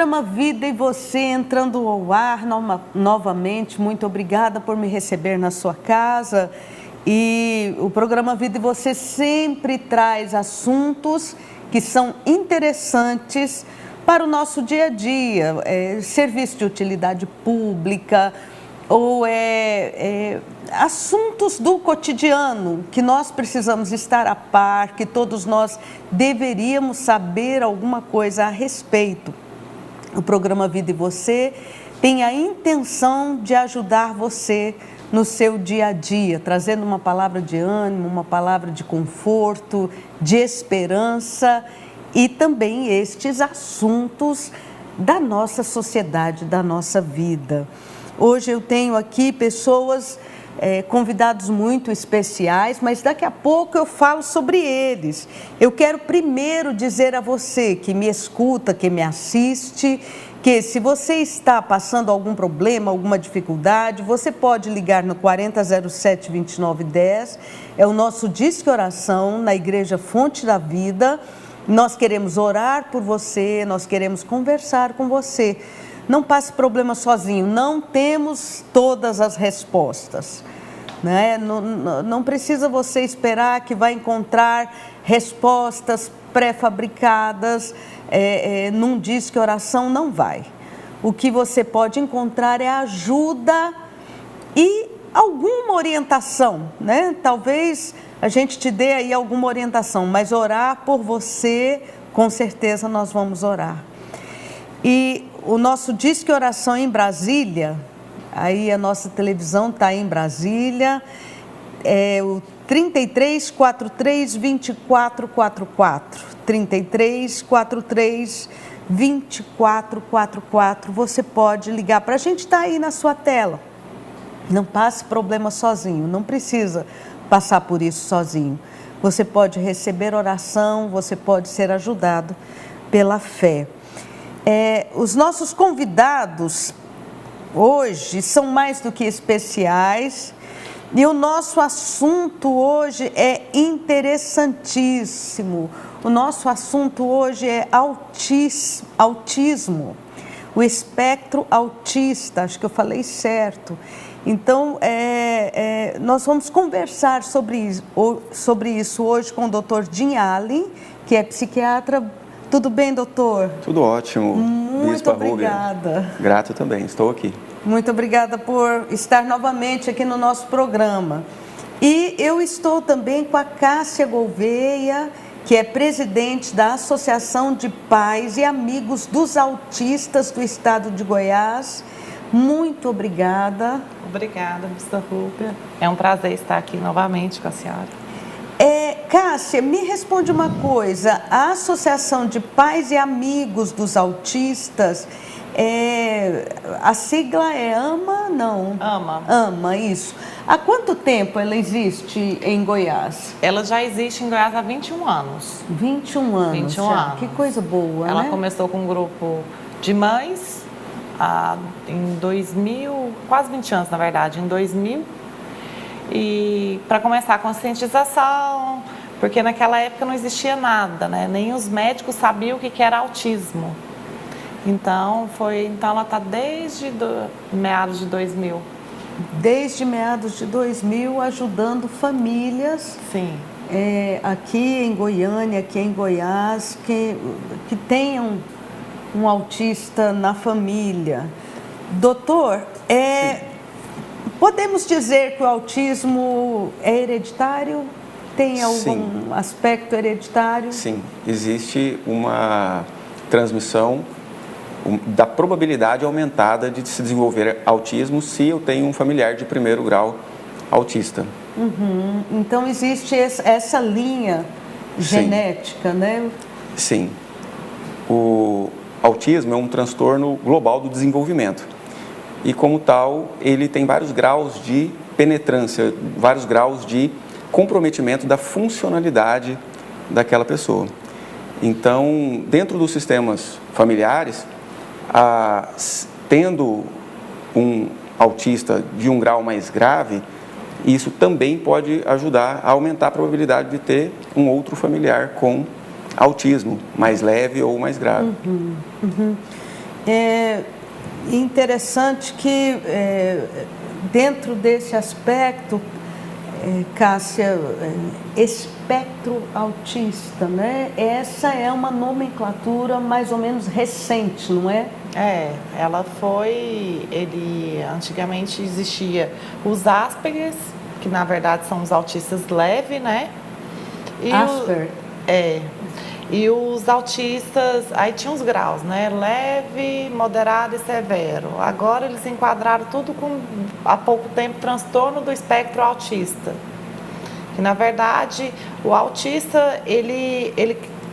programa Vida e Você entrando ao ar novamente. Muito obrigada por me receber na sua casa. E o programa Vida e Você sempre traz assuntos que são interessantes para o nosso dia a dia, serviço de utilidade pública ou assuntos do cotidiano que nós precisamos estar a par, que todos nós deveríamos saber alguma coisa a respeito. O programa Vida e Você tem a intenção de ajudar você no seu dia a dia, trazendo uma palavra de ânimo, uma palavra de conforto, de esperança e também estes assuntos da nossa sociedade, da nossa vida. Hoje eu tenho aqui pessoas, convidados muito especiais, mas daqui a pouco eu falo sobre eles. Eu quero primeiro dizer a você que me escuta, que me assiste, que se você está passando algum problema, alguma dificuldade, você pode ligar no 4007-2910, é o nosso Disque Oração na Igreja Fonte da Vida. Nós queremos orar por você, nós queremos conversar com você. Não passe problema sozinho, não temos todas as respostas, né? Não precisa você esperar que vai encontrar respostas pré-fabricadas num Disque Oração, não vai. O que você pode encontrar é ajuda e alguma orientação, né? Talvez a gente te dê aí alguma orientação, mas orar por você, com certeza nós vamos orar. E o nosso Disque Oração em Brasília, aí a nossa televisão está em Brasília, é o 33 43 24 44, 33 43 24 44, você pode ligar para a gente, está aí na sua tela. Não passe problema sozinho, não precisa passar por isso sozinho. Você pode receber oração, você pode ser ajudado pela fé. Os nossos convidados hoje são mais do que especiais e o nosso assunto hoje é interessantíssimo. O nosso assunto hoje é autismo, o espectro autista, acho que eu falei certo. Então, nós vamos conversar sobre isso hoje com o Dr. Jim Allen, que é psiquiatra. Tudo bem, doutor? Tudo ótimo. Muito obrigada. Rubia. Grato também, estou aqui. Muito obrigada por estar novamente aqui no nosso programa. E eu estou também com a Cássia Gouveia, que é presidente da Associação de Pais e Amigos dos Autistas do Estado de Goiás. Muito obrigada. Obrigada, Mr. Rubia. É um prazer estar aqui novamente com a senhora. Cássia, me responde uma coisa. A Associação de Pais e Amigos dos Autistas, a sigla é AMA, não? AMA. AMA, isso. Há quanto tempo ela existe em Goiás? Ela já existe em Goiás há 21 anos. 21 anos? 21 já. anos. Que coisa boa, Ela né? começou com um grupo de mães em 2000, quase 20 anos na verdade, em 2000. E para começar a conscientização, porque naquela época não existia nada, né? Nem os médicos sabiam o que era autismo. Então ela está desde meados de 2000. Desde meados de 2000, ajudando famílias. Sim. Aqui em Goiânia, aqui em Goiás, que tenham um autista na família. Doutor, podemos dizer que o autismo é hereditário? Tem algum aspecto hereditário? Sim, existe uma transmissão da probabilidade aumentada de se desenvolver autismo se eu tenho um familiar de primeiro grau autista. Uhum. Então existe essa linha genética, né? Sim. O autismo é um transtorno global do desenvolvimento. E como tal, ele tem vários graus de penetrância, vários graus de comprometimento da funcionalidade daquela pessoa. Então, dentro dos sistemas familiares, tendo um autista de um grau mais grave, isso também pode ajudar a aumentar a probabilidade de ter um outro familiar com autismo, mais leve ou mais grave. Uhum, uhum. É interessante que dentro desse aspecto, Cássia, espectro autista, né? Essa é uma nomenclatura mais ou menos recente, não é? Ela foi, antigamente existia os Asperger, que na verdade são os autistas leves, né? Asperger? E os autistas, aí tinha os graus, né? Leve, moderado e severo. Agora eles enquadraram tudo com, há pouco tempo, transtorno do espectro autista. Que na verdade, o autista,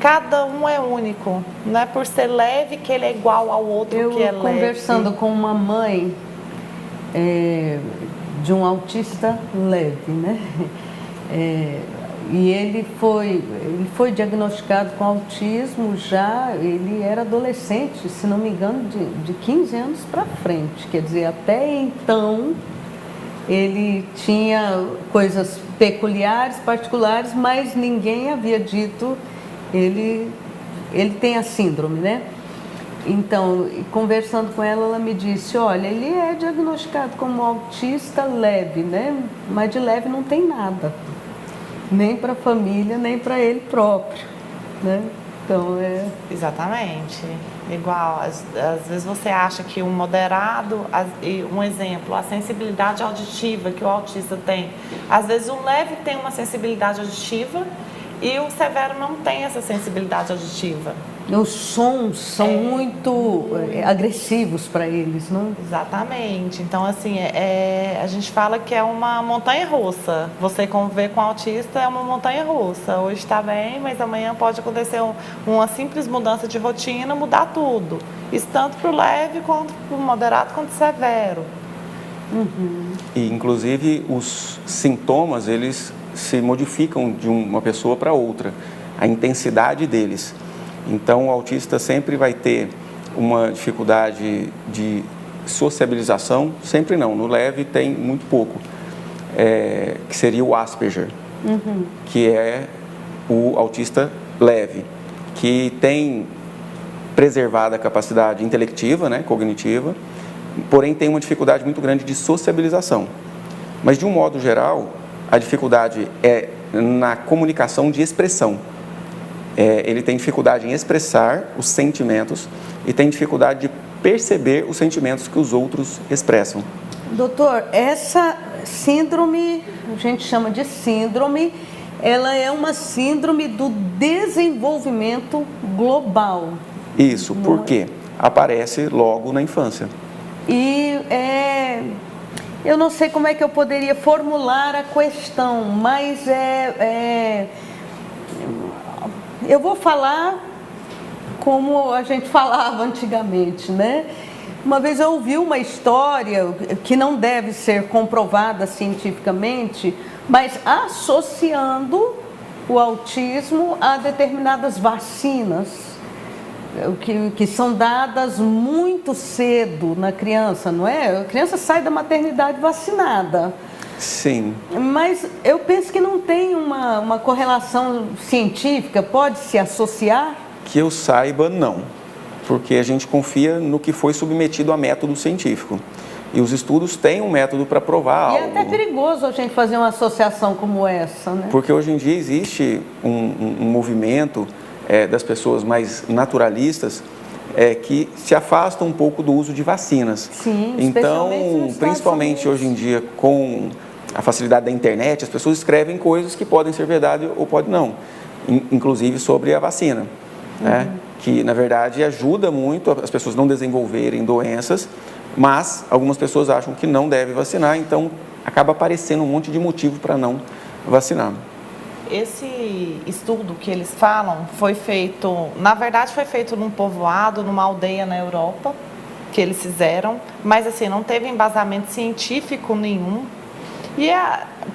cada um é único. Não é por ser leve que ele é igual ao outro que é leve. Eu conversando com uma mãe de um autista leve, né? E ele foi diagnosticado com autismo ele era adolescente, se não me engano, de 15 anos para frente. Quer dizer, até então ele tinha coisas peculiares, particulares, mas ninguém havia dito ele tem a síndrome, né? Então, conversando com ela, ela me disse, olha, ele é diagnosticado como autista leve, né? Mas de leve não tem nada. Nem para a família, nem para ele próprio, né? Então, Exatamente. Igual, às vezes você acha que um moderado, um exemplo, a sensibilidade auditiva que o autista tem. Às vezes o leve tem uma sensibilidade auditiva e o severo não tem essa sensibilidade auditiva. Os sons são muito agressivos para eles, não? Exatamente. Então, assim, a gente fala que é uma montanha-russa. Você conviver com autista é uma montanha-russa. Hoje está bem, mas amanhã pode acontecer uma simples mudança de rotina, mudar tudo. Isso tanto para o leve, quanto para o moderado, quanto o severo. Uhum. E, inclusive, os sintomas, eles se modificam de uma pessoa para outra. A intensidade deles. Então, o autista sempre vai ter uma dificuldade de sociabilização, sempre não, no leve tem muito pouco, que seria o Asperger, que é o autista leve, que tem preservada a capacidade intelectiva, né, cognitiva, porém tem uma dificuldade muito grande de sociabilização. Mas, de um modo geral, a dificuldade é na comunicação de expressão. Ele tem dificuldade em expressar os sentimentos e tem dificuldade de perceber os sentimentos que os outros expressam. Doutor, essa síndrome, a gente chama de síndrome, ela é uma síndrome do desenvolvimento global. Isso, porque aparece logo na infância. E eu não sei como é que eu poderia formular a questão, mas eu vou falar como a gente falava antigamente, né? Uma vez eu ouvi uma história que não deve ser comprovada cientificamente, mas associando o autismo a determinadas vacinas que são dadas muito cedo na criança, não é? A criança sai da maternidade vacinada. Sim. Mas eu penso que não tem uma correlação científica, pode se associar? Que eu saiba, não. Porque a gente confia no que foi submetido a método científico. E os estudos têm um método para provar algo. E é até perigoso a gente fazer uma associação como essa, né? Porque hoje em dia existe um movimento das pessoas mais naturalistas que se afastam um pouco do uso de vacinas. Sim, então, principalmente hoje em dia, com a facilidade da internet, as pessoas escrevem coisas que podem ser verdade ou podem não, inclusive sobre a vacina, né? Que na verdade ajuda muito as pessoas não desenvolverem doenças, mas algumas pessoas acham que não deve vacinar, então acaba aparecendo um monte de motivo para não vacinar. Esse estudo que eles falam foi feito, na verdade foi feito num povoado, numa aldeia na Europa, que eles fizeram, mas assim, não teve embasamento científico nenhum. E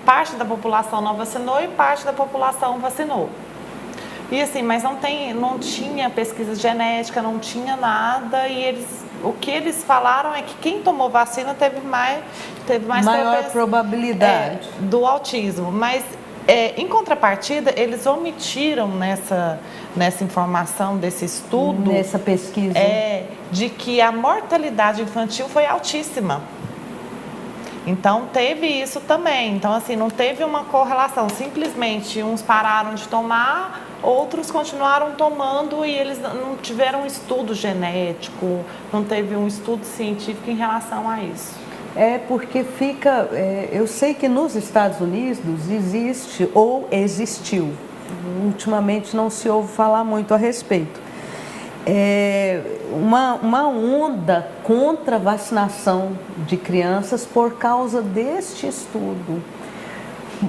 parte da população não vacinou e parte da população vacinou. E assim, mas não tinha pesquisa genética, não tinha nada, e o que eles falaram é que quem tomou vacina teve mais maior probabilidade do autismo, mas Em contrapartida, eles omitiram nessa informação desse estudo, nessa pesquisa, de que a mortalidade infantil foi altíssima. Então, teve isso também. Então, assim, não teve uma correlação. Simplesmente, uns pararam de tomar, outros continuaram tomando e eles não tiveram um estudo genético, não teve um estudo científico em relação a isso. Porque fica... eu sei que nos Estados Unidos existe ou existiu. Ultimamente não se ouve falar muito a respeito. Uma onda contra a vacinação de crianças por causa deste estudo.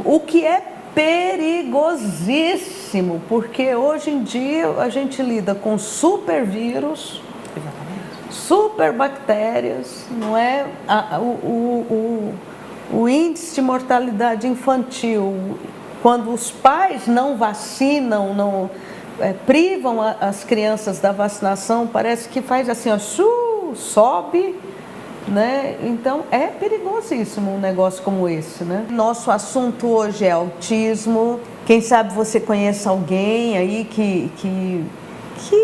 O que é perigosíssimo, porque hoje em dia a gente lida com supervírus, superbactérias, não é? O índice de mortalidade infantil, quando os pais não vacinam, privam as crianças da vacinação, parece que faz assim, ó, sobe, né? Então é perigosíssimo um negócio como esse, né? Nosso assunto hoje é autismo. Quem sabe você conhece alguém aí que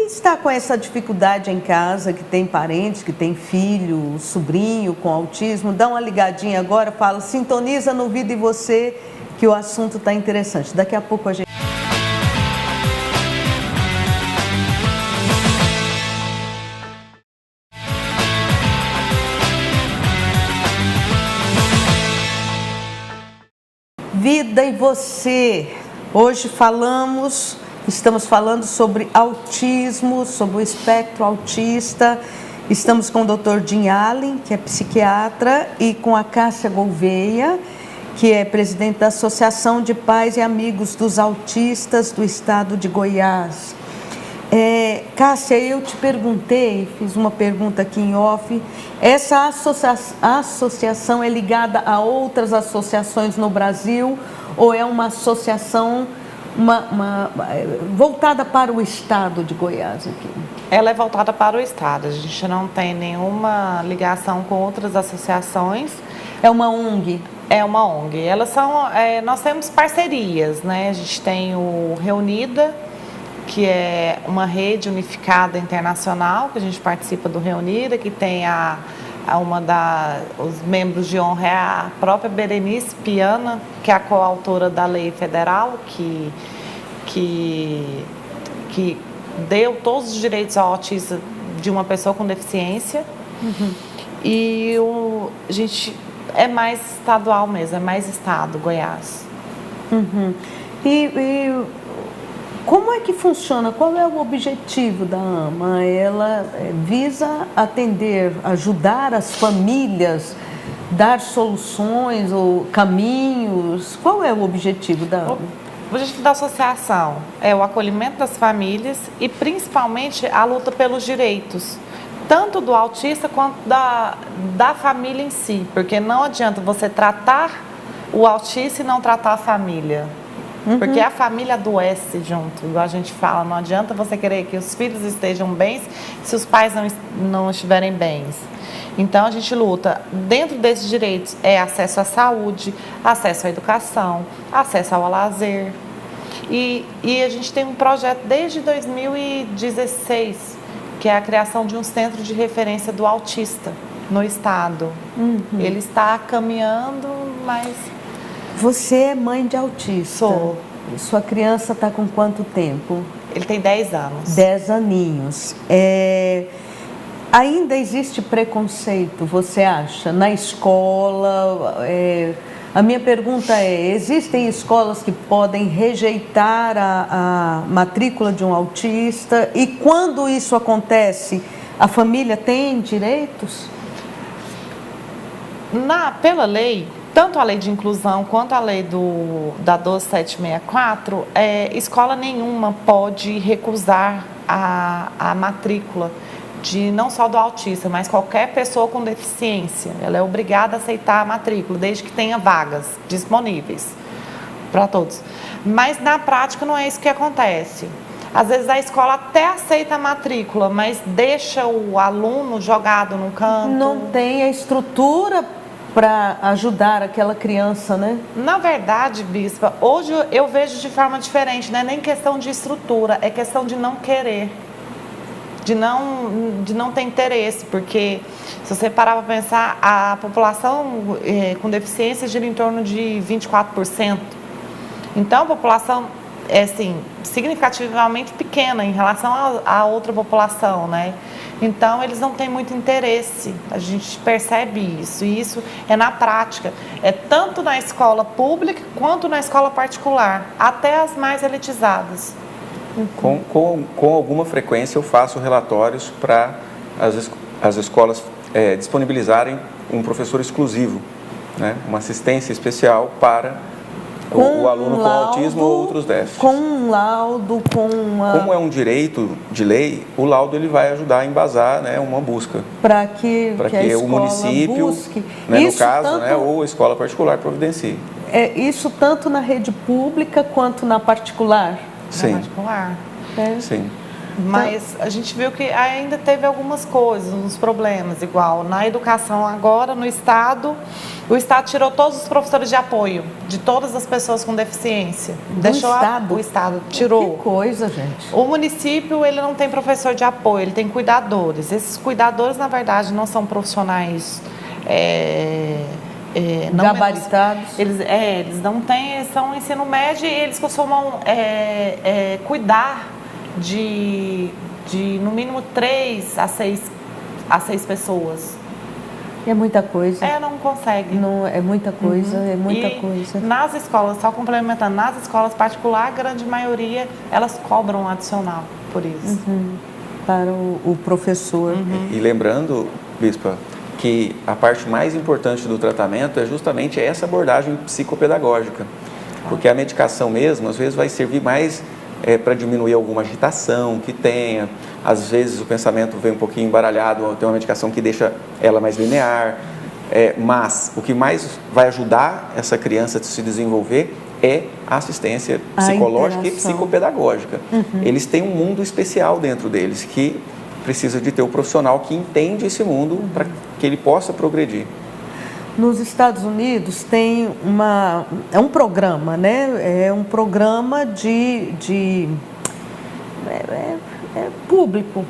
está com essa dificuldade em casa, que tem parente, que tem filho, sobrinho com autismo. Dá uma ligadinha agora, fala, sintoniza no Vida e Você, que o assunto está interessante. Daqui a pouco a gente... Vida e Você. Hoje estamos falando sobre autismo, sobre o espectro autista. Estamos com o Dr. Jim Allen, que é psiquiatra, e com a Cássia Gouveia, que é presidente da Associação de Pais e Amigos dos Autistas do Estado de Goiás. Cássia, eu te perguntei, fiz uma pergunta aqui em off, essa associação é ligada a outras associações no Brasil ou é uma associação voltada para o Estado de Goiás aqui? Ela é voltada para o Estado, a gente não tem nenhuma ligação com outras associações. É uma ONG? É uma ONG. Nós temos parcerias, né? A gente tem o Reunida, que é uma rede unificada internacional, que a gente participa do Reunida, que tem os membros de honra é a própria Berenice Piana, que é a coautora da lei federal, que deu todos os direitos ao autista de uma pessoa com deficiência. Uhum. E a gente é mais estadual mesmo, é mais estado, Goiás. Uhum. E como é que funciona? Qual é o objetivo da AMA? Ela visa atender, ajudar as famílias, dar soluções ou caminhos? Qual é o objetivo da AMA? O objetivo da associação é o acolhimento das famílias e principalmente a luta pelos direitos, tanto do autista quanto da família em si, porque não adianta você tratar o autista e não tratar a família. Uhum. Porque a família adoece junto, igual a gente fala, não adianta você querer que os filhos estejam bem se os pais não estiverem bens. Então a gente luta, dentro desses direitos, acesso à saúde, acesso à educação, acesso ao lazer. E a gente tem um projeto desde 2016, que é a criação de um centro de referência do autista no estado. Uhum. Ele está caminhando, mas... Você é mãe de autista? Sou. Sua criança está com quanto tempo? Ele tem 10 anos. 10 aninhos. Ainda existe preconceito, você acha, na escola? A minha pergunta existem escolas que podem rejeitar a matrícula de um autista? E quando isso acontece, a família tem direitos? Pela lei, tanto a lei de inclusão quanto a lei da 12764, escola nenhuma pode recusar a matrícula não só do autista, mas qualquer pessoa com deficiência. Ela é obrigada a aceitar a matrícula, desde que tenha vagas disponíveis para todos. Mas na prática não é isso que acontece. Às vezes a escola até aceita a matrícula, mas deixa o aluno jogado no canto. Não tem a estrutura para ajudar aquela criança, né? Na verdade, Bispa, hoje eu vejo de forma diferente, não é nem questão de estrutura, é questão de não querer, de não ter interesse, porque se você parar para pensar, a população com deficiência gira em torno de 24%. Então, a população é, assim, significativamente pequena em relação à outra população, né? Então, eles não têm muito interesse, a gente percebe isso, e isso é na prática, é tanto na escola pública quanto na escola particular, até as mais elitizadas. Com alguma frequência eu faço relatórios para as escolas disponibilizarem um professor exclusivo, né? Uma assistência especial para o aluno com autismo ou outros déficits. Com um laudo, Como é um direito de lei, o laudo ele vai ajudar a embasar, né, uma busca. Para que o município, busque. Né, no caso, né, ou a escola particular providencie. Isso tanto na rede pública quanto na particular? Sim. Na particular. Sim. Mas a gente viu que ainda teve algumas coisas, uns problemas, igual na educação agora, no Estado, o Estado tirou todos os professores de apoio, de todas as pessoas com deficiência. O Estado tirou. Que coisa, gente. O município, ele não tem professor de apoio, ele tem cuidadores. Esses cuidadores, na verdade, não são profissionais não gabaritados. Eles não têm, são ensino médio e eles costumam cuidar de no mínimo 3 a 6 pessoas. É muita coisa. Não consegue. Não, é muita coisa, é muita coisa. Nas escolas, só complementando, nas escolas particulares, a grande maioria, elas cobram um adicional por isso. Para o professor. E lembrando, Bispa, que a parte mais importante do tratamento é justamente essa abordagem psicopedagógica. Porque a medicação mesmo, às vezes, vai servir mais para diminuir alguma agitação que tenha. Às vezes o pensamento vem um pouquinho embaralhado, tem uma medicação que deixa ela mais linear. Mas o que mais vai ajudar essa criança a se desenvolver é a assistência psicológica e psicopedagógica. Eles têm um mundo especial dentro deles, que precisa de ter o profissional que entende esse mundo para que ele possa progredir. Nos Estados Unidos tem um programa, né? É um programa público,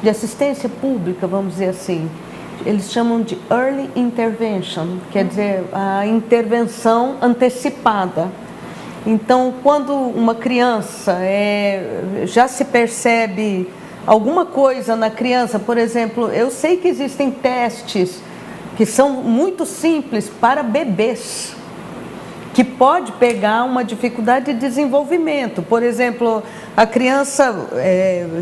de assistência pública, vamos dizer assim. Eles chamam de Early Intervention, quer dizer, a intervenção antecipada. Então, quando uma criança já se percebe alguma coisa na criança, por exemplo, eu sei que existem testes que são muito simples para bebês, que pode pegar uma dificuldade de desenvolvimento. Por exemplo, a criança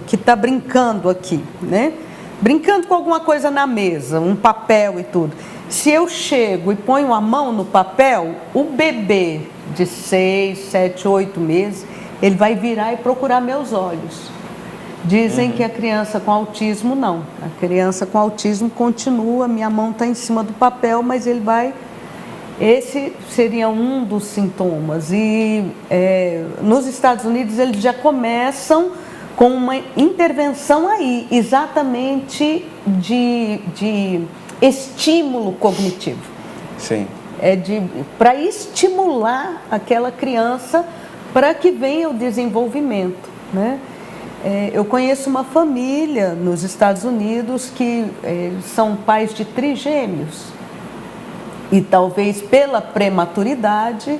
que está brincando aqui, né? Brincando com alguma coisa na mesa, um papel e tudo. Se eu chego e ponho a mão no papel, o bebê de 6, 7, 8 meses, ele vai virar e procurar meus olhos. Dizem que a criança com autismo não. A criança com autismo continua, minha mão está em cima do papel, mas ele vai... Esse seria um dos sintomas. E nos Estados Unidos eles já começam com uma intervenção aí, exatamente de estímulo cognitivo. Sim. Para estimular aquela criança para que venha o desenvolvimento, né? Eu conheço uma família nos Estados Unidos que são pais de trigêmeos. E talvez pela prematuridade,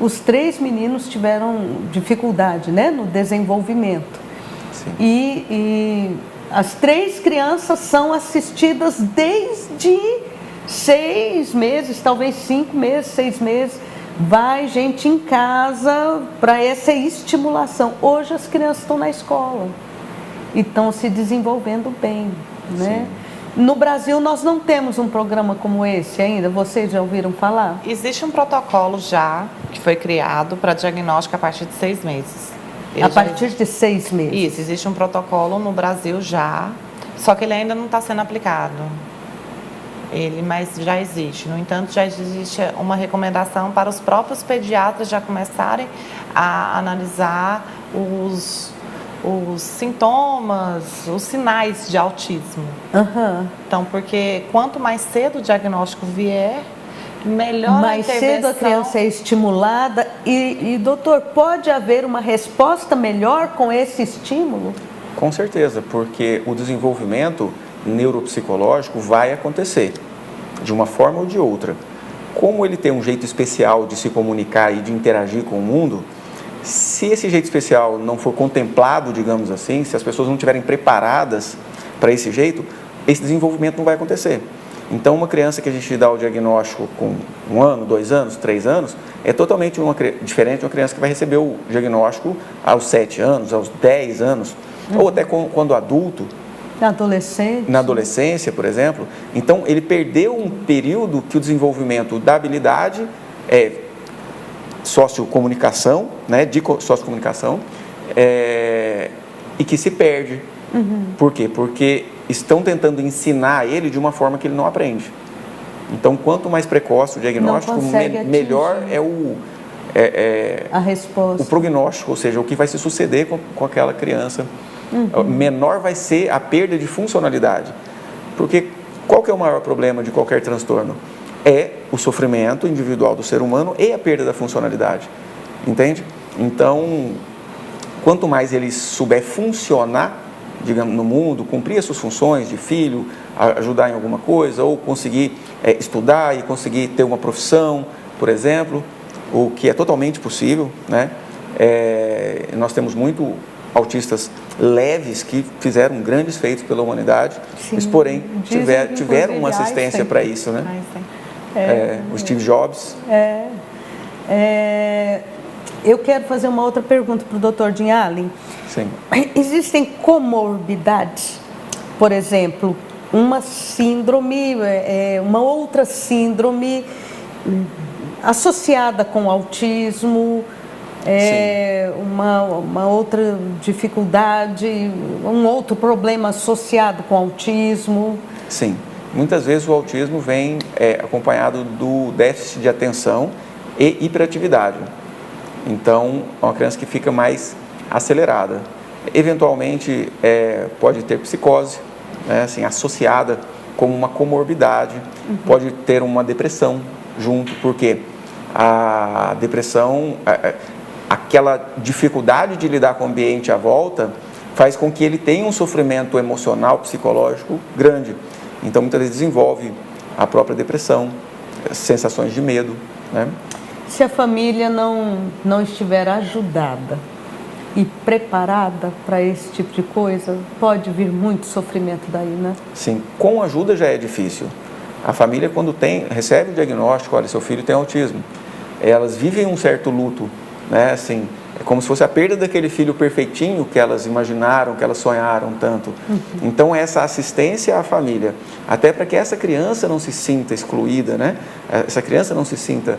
os 3 meninos tiveram dificuldade, né, no desenvolvimento. Sim. E as 3 crianças são assistidas desde 6 meses, talvez 5 meses, 6 meses. Vai gente em casa para essa estimulação. Hoje as crianças estão na escola e estão se desenvolvendo bem, né? No Brasil nós não temos um programa como esse ainda, vocês já ouviram falar? Existe um protocolo já que foi criado para diagnóstico a partir de 6 meses. A partir de 6 meses? Isso, existe um protocolo no Brasil já, só que ele ainda não está sendo aplicado. Mas já existe. No entanto, já existe uma recomendação para os próprios pediatras já começarem a analisar os sintomas, os sinais de autismo. Então, porque quanto mais cedo o diagnóstico vier, melhor mais cedo a criança é estimulada e, doutor, pode haver uma resposta melhor com esse estímulo? Com certeza, porque o desenvolvimento neuropsicológico vai acontecer, de uma forma ou de outra. Como ele tem um jeito especial de se comunicar e de interagir com o mundo, se esse jeito especial não for contemplado, digamos assim, se as pessoas não estiverem preparadas para esse jeito, esse desenvolvimento não vai acontecer. Então, uma criança que a gente dá o diagnóstico com 1 ano, 2 anos, 3 anos, é totalmente diferente de uma criança que vai receber o diagnóstico aos 7 anos, aos 10 anos, ou até quando adulto. Na adolescência, por exemplo. Então, ele perdeu um período que o desenvolvimento da habilidade sociocomunicação, né, de sociocomunicação, e que se perde. Por quê? Porque estão tentando ensinar ele de uma forma que ele não aprende. Então, quanto mais precoce o diagnóstico, melhor é a resposta. O prognóstico, ou seja, o que vai se suceder com aquela criança. Menor vai ser a perda de funcionalidade. Porque qual que é o maior problema de qualquer transtorno? É o sofrimento individual do ser humano e a perda da funcionalidade. Entende? Então, quanto mais ele souber funcionar, digamos, no mundo, cumprir as suas funções de filho, ajudar em alguma coisa, ou conseguir estudar e conseguir ter uma profissão, por exemplo, o que é totalmente possível, né? Nós temos muito autistas leves que fizeram grandes feitos pela humanidade, mas porém tiveram uma assistência para isso, né? O Steve Jobs. Eu quero fazer uma outra pergunta para o Dr. Jim Allen. Sim. Existem comorbidades, por exemplo, uma síndrome, uma outra síndrome associada com autismo, uma outra dificuldade, um outro problema associado com autismo? Sim. Muitas vezes o autismo vem acompanhado do déficit de atenção e hiperatividade. Então, é uma criança que fica mais acelerada. Eventualmente, pode ter psicose, né, assim, associada como uma comorbidade. Pode ter uma depressão junto, porque a depressão, aquela dificuldade de lidar com o ambiente à volta, faz com que ele tenha um sofrimento emocional, psicológico grande. Então, muitas vezes desenvolve a própria depressão, sensações de medo, né? Se a família não estiver ajudada e preparada para esse tipo de coisa, pode vir muito sofrimento daí, né? Sim, com ajuda já é difícil. A família, quando recebe o diagnóstico, olha, seu filho tem autismo, elas vivem um certo luto, né? Assim, é como se fosse a perda daquele filho perfeitinho que elas imaginaram, que elas sonharam tanto. Então, essa assistência à família, até para que essa criança não se sinta excluída, né? Essa criança não se sinta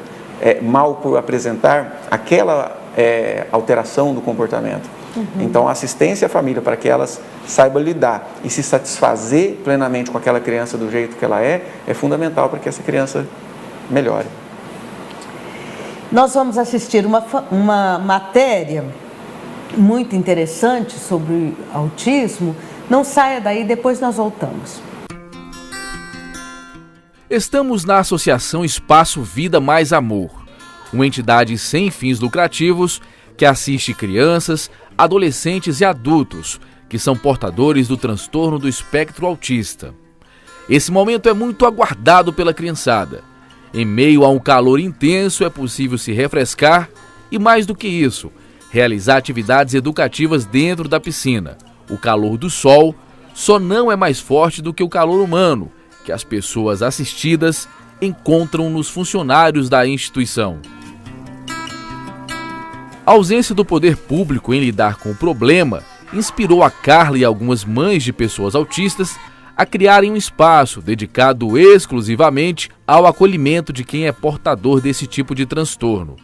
mal por apresentar aquela alteração do comportamento. Então, a assistência à família para que elas saibam lidar e se satisfazer plenamente com aquela criança do jeito que ela é fundamental para que essa criança melhore. Nós vamos assistir uma matéria muito interessante sobre autismo. Não saia daí, depois nós voltamos. Estamos na Associação Espaço Vida Mais Amor, uma entidade sem fins lucrativos que assiste crianças, adolescentes e adultos que são portadores do transtorno do espectro autista. Esse momento é muito aguardado pela criançada. Em meio a um calor intenso, é possível se refrescar e, mais do que isso, realizar atividades educativas dentro da piscina. O calor do sol só não é mais forte do que o calor humano, que as pessoas assistidas encontram nos funcionários da instituição. A ausência do poder público em lidar com o problema inspirou a Carla e algumas mães de pessoas autistas a criarem um espaço dedicado exclusivamente ao acolhimento de quem é portador desse tipo de transtorno.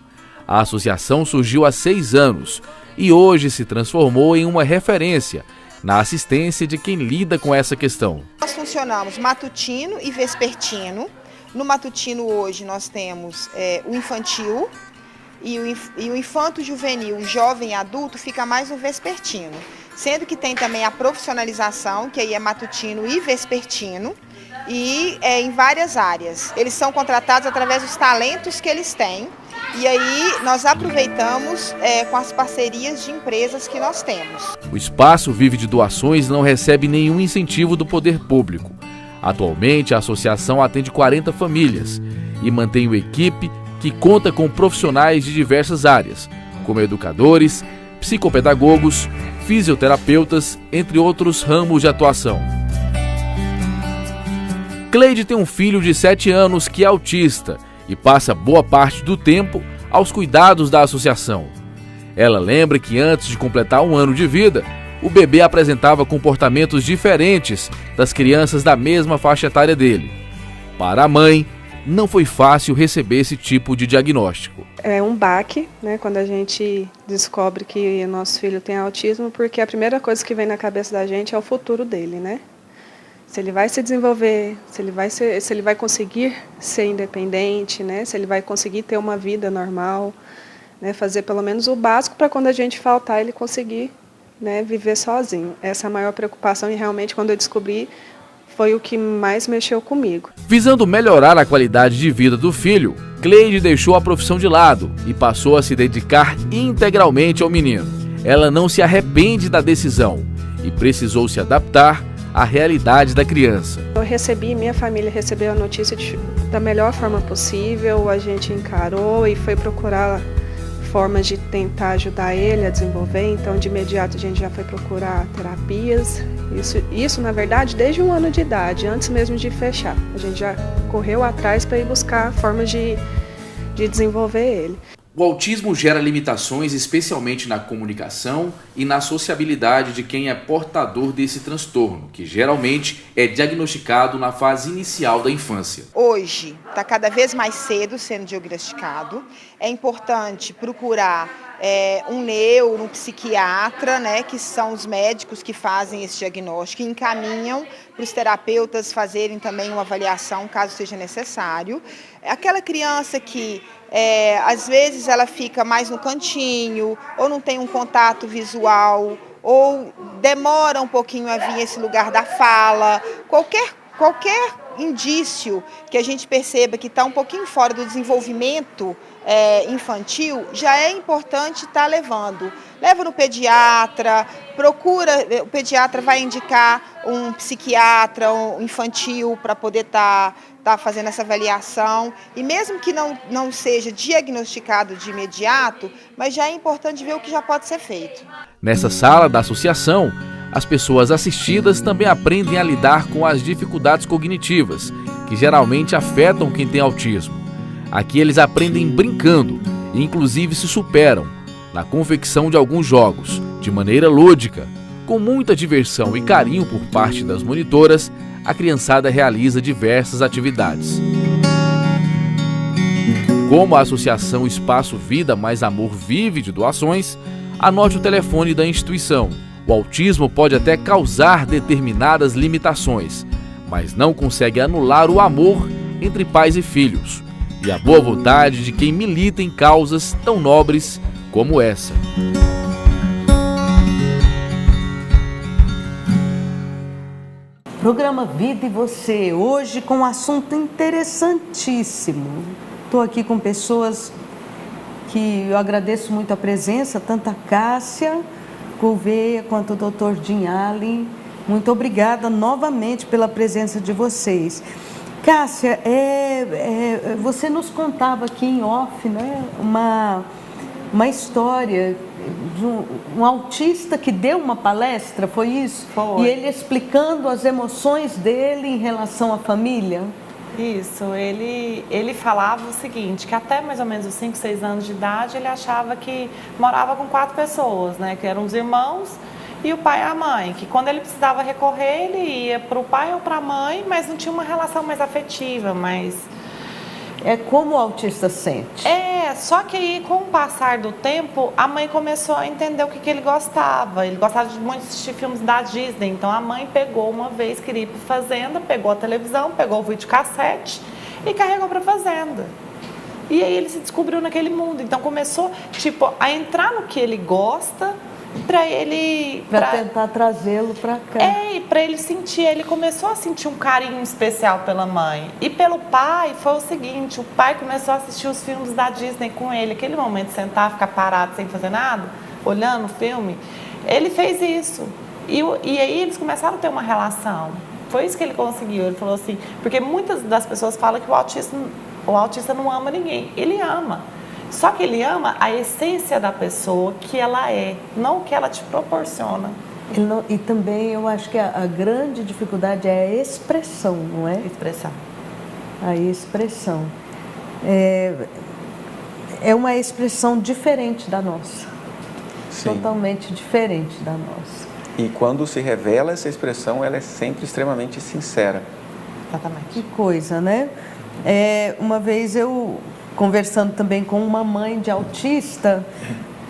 A associação surgiu há 6 anos e hoje se transformou em uma referência na assistência de quem lida com essa questão. Nós funcionamos matutino e vespertino. No matutino hoje nós temos o infantil e o infanto-juvenil, o jovem adulto fica mais no vespertino. Sendo que tem também a profissionalização, que aí é matutino e vespertino. e em várias áreas. Eles são contratados através dos talentos que eles têm. E aí nós aproveitamos com as parcerias de empresas que nós temos. O espaço vive de doações e não recebe nenhum incentivo do poder público. Atualmente, a associação atende 40 famílias e mantém uma equipe que conta com profissionais de diversas áreas, como educadores, psicopedagogos, fisioterapeutas, entre outros ramos de atuação. Cleide tem um filho de 7 anos que é autista e passa boa parte do tempo aos cuidados da associação. Ela lembra que antes de completar 1 ano de vida, o bebê apresentava comportamentos diferentes das crianças da mesma faixa etária dele. Para a mãe, não foi fácil receber esse tipo de diagnóstico. É um baque, né, quando a gente descobre que nosso filho tem autismo, porque a primeira coisa que vem na cabeça da gente é o futuro dele, né? Se ele vai se desenvolver, se ele vai conseguir ser independente, né? Se ele vai conseguir ter uma vida normal, né? Fazer pelo menos o básico para quando a gente faltar ele conseguir, né, viver sozinho. Essa é a maior preocupação e realmente quando eu descobri foi o que mais mexeu comigo. Visando melhorar a qualidade de vida do filho, Cleide deixou a profissão de lado e passou a se dedicar integralmente ao menino. Ela não se arrepende da decisão e precisou se adaptar à realidade da criança. Minha família recebeu a notícia da melhor forma possível, a gente encarou e foi procurar formas de tentar ajudar ele a desenvolver, então de imediato a gente já foi procurar terapias, isso na verdade desde 1 ano de idade, antes mesmo de fechar, a gente já correu atrás para ir buscar formas de desenvolver ele. O autismo gera limitações, especialmente na comunicação e na sociabilidade de quem é portador desse transtorno, que geralmente é diagnosticado na fase inicial da infância. Hoje está cada vez mais cedo sendo diagnosticado. É importante procurar um psiquiatra, né, que são os médicos que fazem esse diagnóstico e encaminham para os terapeutas fazerem também uma avaliação, caso seja necessário. Aquela criança que às vezes ela fica mais no cantinho, ou não tem um contato visual, ou demora um pouquinho a vir esse lugar da fala, qualquer indício que a gente perceba que está um pouquinho fora do desenvolvimento infantil, já é importante estar levando. Leva no pediatra, o pediatra vai indicar um psiquiatra infantil para poder estar fazendo essa avaliação. E mesmo que não seja diagnosticado de imediato, mas já é importante ver o que já pode ser feito. Nessa sala da associação, as pessoas assistidas também aprendem a lidar com as dificuldades cognitivas, que geralmente afetam quem tem autismo. Aqui eles aprendem brincando e inclusive se superam na confecção de alguns jogos, de maneira lúdica. Com muita diversão e carinho por parte das monitoras, a criançada realiza diversas atividades. Como a Associação Espaço Vida Mais Amor vive de doações, anote o telefone da instituição. O autismo pode até causar determinadas limitações, mas não consegue anular o amor entre pais e filhos e a boa vontade de quem milita em causas tão nobres como essa. Programa Vida e Você, hoje com um assunto interessantíssimo. Estou aqui com pessoas que eu agradeço muito a presença, tanto a Cássia Gouveia quanto o Dr. Dinhali. Muito obrigada novamente pela presença de vocês. Cássia, você nos contava aqui em off, né, uma história de um autista que deu uma palestra, foi isso? Foi. E ele explicando as emoções dele em relação à família? Isso, ele falava o seguinte, que até mais ou menos os 5, 6 anos de idade, ele achava que morava com 4 pessoas, né, que eram os irmãos e o pai e a mãe, que quando ele precisava recorrer, ele ia para o pai ou para a mãe, mas não tinha uma relação mais afetiva, mais... É como o autista sente. Só que aí, com o passar do tempo, a mãe começou a entender o que ele gostava. Ele gostava de muito assistir filmes da Disney. Então, a mãe pegou uma vez, queria ir para a fazenda, pegou a televisão, pegou o videocassete e carregou para a fazenda. E aí, ele se descobriu naquele mundo. Então, começou, a entrar no que ele gosta Para tentar trazê-lo para cá. E para ele sentir, ele começou a sentir um carinho especial pela mãe. E pelo pai foi o seguinte, o pai começou a assistir os filmes da Disney com ele, aquele momento de sentar, ficar parado sem fazer nada, olhando o filme, ele fez isso. E aí eles começaram a ter uma relação. Foi isso que ele conseguiu. Ele falou assim, porque muitas das pessoas falam que o autista não ama ninguém. Ele ama. Só que ele ama a essência da pessoa que ela é, não o que ela te proporciona. E também eu acho que a grande dificuldade é a expressão, não é? Expressão. A expressão. É uma expressão diferente da nossa. Sim. Totalmente diferente da nossa. E quando se revela essa expressão, ela é sempre extremamente sincera. Exatamente. Que coisa, né? Uma vez eu, conversando também com uma mãe de autista,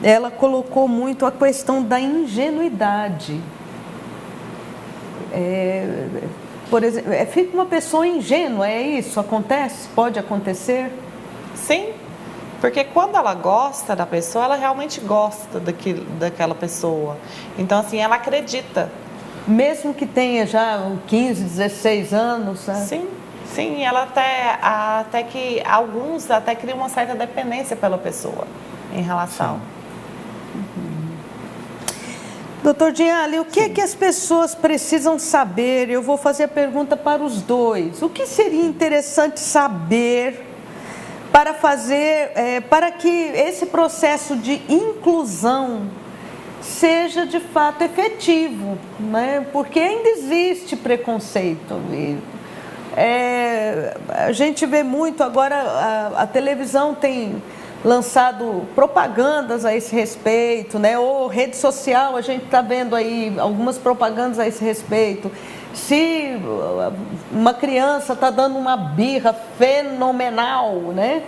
ela colocou muito a questão da ingenuidade. Por exemplo, fica uma pessoa ingênua, é isso? Acontece? Pode acontecer? Sim, porque quando ela gosta da pessoa, ela realmente gosta daquela pessoa. Então, assim, ela acredita. Mesmo que tenha já 15, 16 anos, né? Sim. Sim, ela até que alguns até criam uma certa dependência pela pessoa em relação. Doutor Diale, o que que as pessoas precisam saber? Eu vou fazer a pergunta para os dois. O que seria interessante saber para que esse processo de inclusão seja de fato efetivo, né? Porque ainda existe preconceito. A gente vê muito agora, a televisão tem lançado propagandas a esse respeito, né? Ou rede social, a gente está vendo aí algumas propagandas a esse respeito. Se uma criança está dando uma birra fenomenal, né?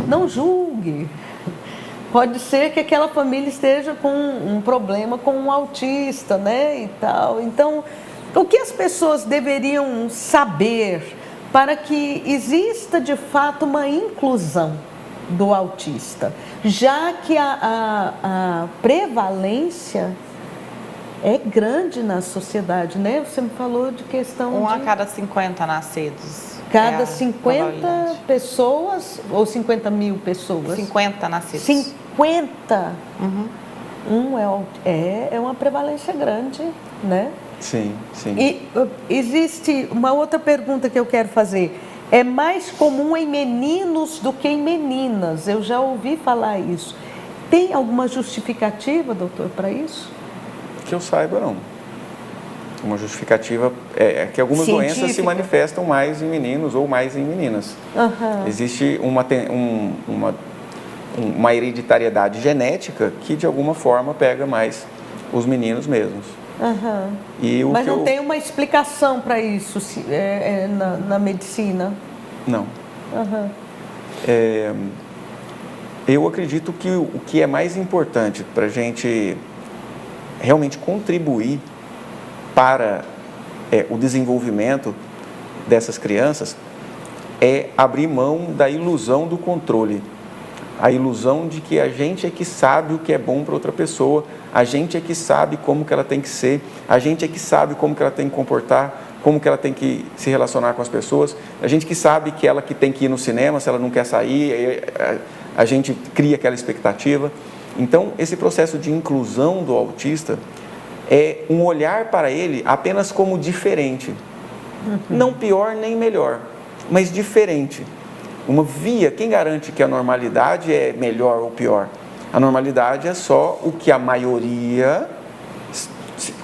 Não julgue. Pode ser que aquela família esteja com um problema com um autista, né? E tal. Então, o que as pessoas deveriam saber para que exista de fato uma inclusão do autista, já que a prevalência é grande na sociedade, né? Você me falou de questão a cada 50 nascidos. Cada 50 pessoas ou 50 mil pessoas? 50 nascidos. 50? É uma prevalência grande, né? Sim, sim. E existe uma outra pergunta que eu quero fazer. É mais comum em meninos do que em meninas. Eu já ouvi falar isso. Tem alguma justificativa, doutor, para isso? Que eu saiba, não. Uma justificativa é que algumas científica. Doenças se manifestam mais em meninos ou mais em meninas. Existe uma hereditariedade genética que, de alguma forma, pega mais os meninos mesmos. Mas não tem uma explicação para isso na medicina? Não. Eu acredito que o que é mais importante para a gente realmente contribuir para o desenvolvimento dessas crianças é abrir mão da ilusão do controle. A ilusão de que a gente é que sabe o que é bom para outra pessoa, a gente é que sabe como que ela tem que ser, a gente é que sabe como que ela tem que comportar, como que ela tem que se relacionar com as pessoas, a gente que sabe que ela que tem que ir no cinema, se ela não quer sair, a gente cria aquela expectativa. Então, esse processo de inclusão do autista é um olhar para ele apenas como diferente, não pior nem melhor, mas diferente. Uma via, quem garante que a normalidade é melhor ou pior? A normalidade é só o que a maioria,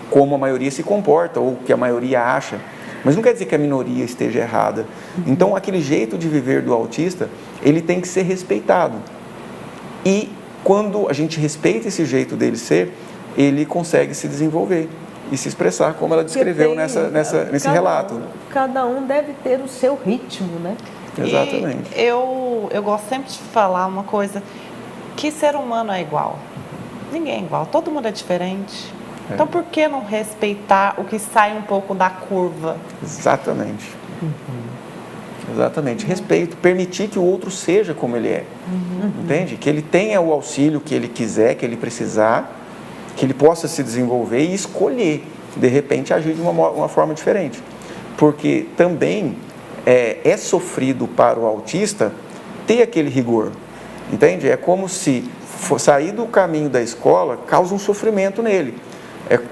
como a maioria se comporta, ou o que a maioria acha. Mas não quer dizer que a minoria esteja errada. Então, aquele jeito de viver do autista, ele tem que ser respeitado. E quando a gente respeita esse jeito dele ser, ele consegue se desenvolver e se expressar como ela descreveu nesse relato. Cada um deve ter o seu ritmo, né? Exatamente. E eu gosto sempre de falar uma coisa, que ser humano é igual. Ninguém é igual, todo mundo é diferente. Então, por que não respeitar o que sai um pouco da curva? Exatamente. Exatamente. Respeito, permitir que o outro seja como ele é. Entende? Que ele tenha o auxílio que ele quiser, que ele precisar, que ele possa se desenvolver e escolher, de repente, agir de uma forma diferente. Porque também é sofrido para o autista ter aquele rigor, entende? É como se sair do caminho da escola causa um sofrimento nele.